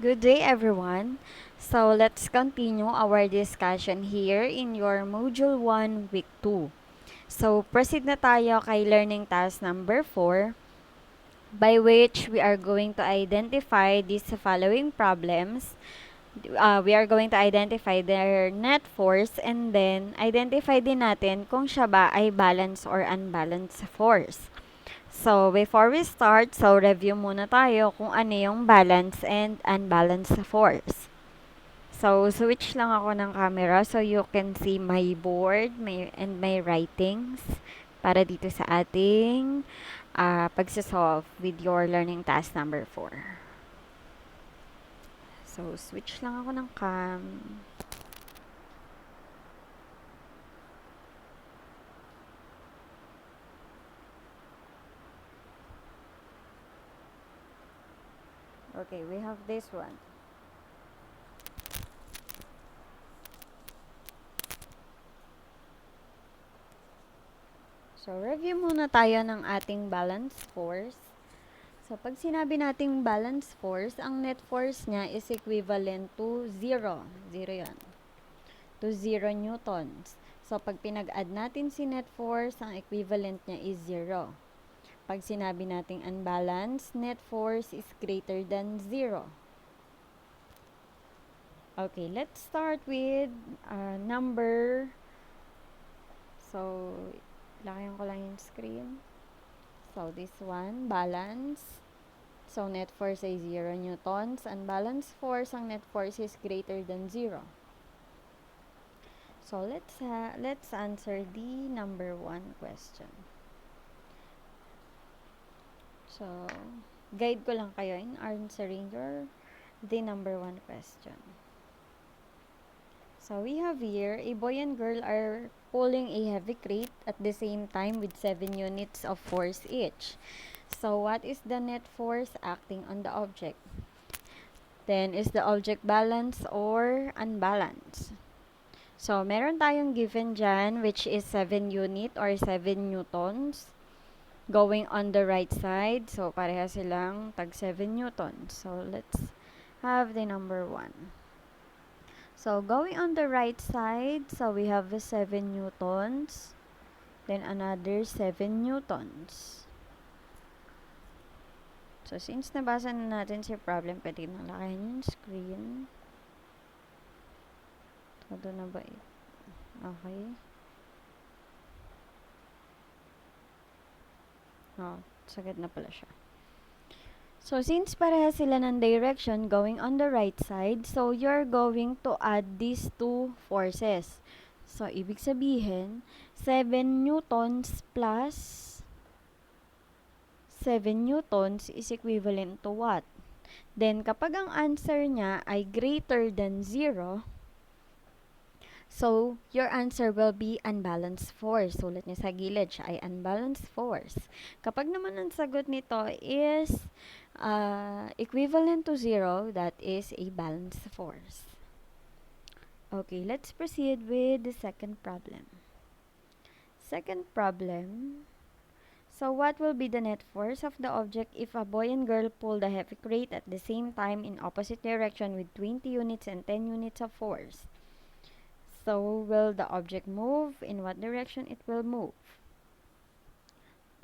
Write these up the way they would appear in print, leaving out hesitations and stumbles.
Good day, everyone. So, let's continue our discussion here in your Module 1, Week 2. So, proceed na tayo kay learning task number 4, by which we are going to identify these following problems. We are going to identify their net force and then identify din natin kung siya ba ay balance or unbalanced force. So, before we start, review muna tayo kung ano yung balance and unbalanced force. So, switch lang ako ng camera so you can see my board and my writings para dito sa ating pagsasolve with your learning task number 4. So, switch lang ako ng cam. Okay, we have this one. So, review muna tayo ng ating balance force. So, pag sinabi nating balance force, ang net force niya is equivalent to 0. 0 yan. To 0 newtons. So, pag pinag-add natin si net force, ang equivalent niya is 0. Pag sinabi nating unbalanced, net force is greater than 0. Okay, let's start with number. So, lakayan ko lang yung screen. So, this one, balance. So, net force ay 0 newtons. Unbalanced force, ang net force is greater than 0. So, let's answer the number 1 question. So, guide ko lang kayo in answering the number 1 question. So, we have here, a boy and girl are pulling a heavy crate at the same time with 7 units of force each. So, what is the net force acting on the object? Then, is the object balanced or unbalanced? So, meron tayong given dyan, which is 7 unit or 7 newtons going on the right side. So, pareha silang tag 7 newtons. So, let's have the number 1. So, going on the right side, so we have the 7 newtons, then another 7 newtons. So, since nabasa na natin si problem, pwede nang lakayin yung screen. Todo na ba ito? Okay. Oh, sagad na pala siya. So, since pareha sila ng direction going on the right side, so you're going to add these two forces. So, ibig sabihin, 7 newtons plus 7 newtons is equivalent to what? Then, kapag ang answer niya ay greater than 0, so, your answer will be unbalanced force. Sulat niya sa gilid, siya ay unbalanced force. Kapag naman ang sagot nito is equivalent to 0, that is a balanced force. Okay, let's proceed with the second problem. Second problem. So, what will be the net force of the object if a boy and girl pull the heavy crate at the same time in opposite direction with 20 units and 10 units of force? So, will the object move? In what direction it will move?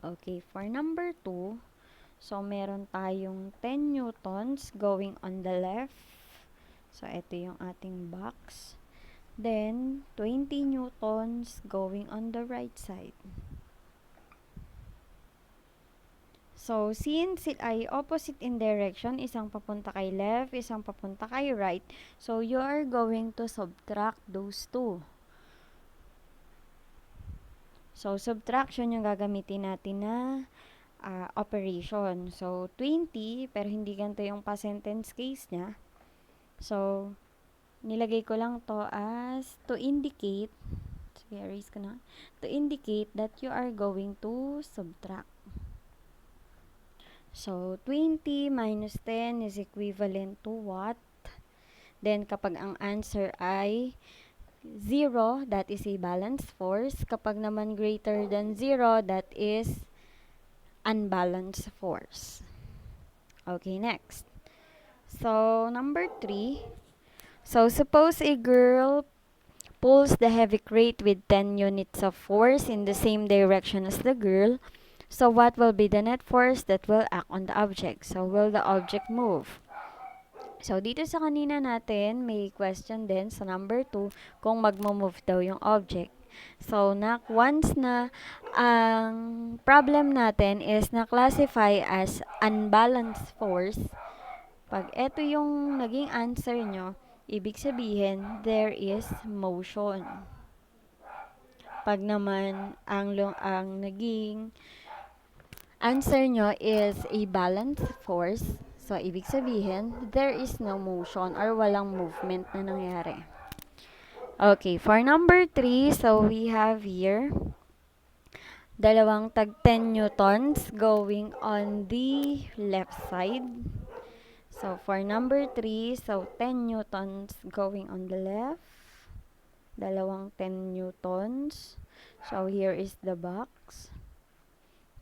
Okay, for number 2, so meron tayong 10 newtons going on the left. So, ito yung ating box. Then, 20 newtons going on the right side. So, since it ay opposite in direction, isang papunta kay left, isang papunta kay right, so you are going to subtract those two. So, subtraction yung gagamitin natin na operation. So, 20, pero hindi ganito yung pa-sentence case niya. So, nilagay ko lang to as to indicate, sige, erase ko na, to indicate that you are going to subtract. So, 20 minus 10 is equivalent to what? Then, kapag ang answer ay 0, that is a balanced force. Kapag naman greater than 0, that is unbalanced force. Okay, next. So, number 3. So, suppose a girl pulls the heavy crate with 10 units of force in the same direction as the girl. So, what will be the net force that will act on the object? So, will the object move? So, dito sa kanina natin, may question din sa number 2 kung magmo-move daw yung object. So, once na ang problem natin is na-classify as unbalanced force, pag ito yung naging answer nyo, ibig sabihin, there is motion. Pag naman ang naging answer nyo is a balanced force, so ibig sabihin, there is no motion or walang movement na nangyari. Okay, for number 3, so we have here dalawang tag 10 newtons going on the left side. So for number 3, so 10 newtons going on the left. Dalawang 10 newtons. So here is the box.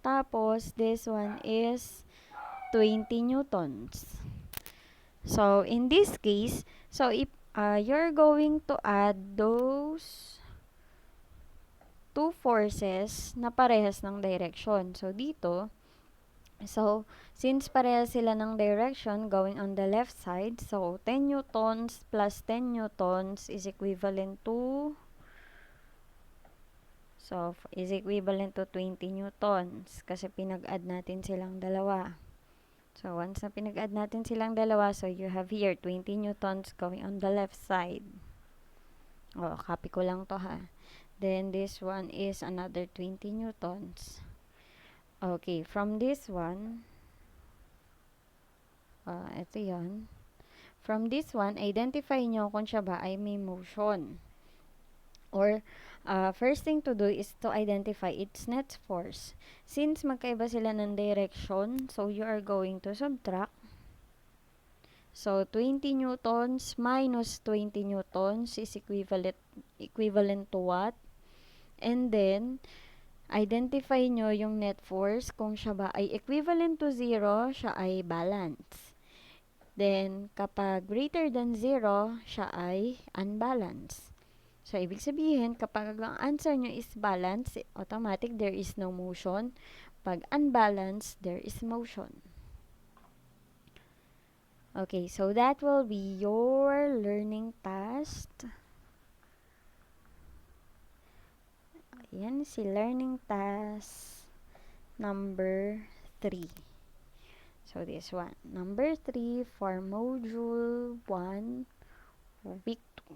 Tapos this one is 20 newtons. So in this case, so if you're going to add those two forces na parehas ng direction. So dito, so since parehas sila ng direction going on the left side, so 10 newtons plus 10 newtons is equivalent to 20 newtons kasi pinag-add natin silang dalawa. So once na pinag-add natin silang dalawa, so you have here 20 newtons going on the left side. Copy ko lang to ha. Then this one is another 20 newtons. Okay, from this one, ito yan. From this one, identify nyo kung siya ba ay may motion. Or, first thing to do is to identify its net force. Since magkaiba sila ng direction, so you are going to subtract. So, 20 newtons minus 20 newtons is equivalent to what? And then, identify nyo yung net force. Kung siya ba ay equivalent to 0, siya ay balance. Then, kapag greater than 0, siya ay unbalanced. So, ibig sabihin, kapag ang answer nyo is balance, automatic, there is no motion. Pag unbalanced, there is motion. Okay, so that will be your learning task. Ayan, si learning task number 3. So, this one. Number 3 for module 1, week 2.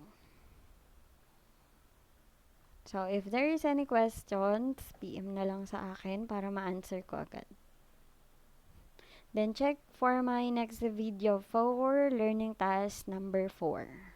So, if there is any questions, PM na lang sa akin para ma-answer ko agad. Then, check for my next video for learning task number 4.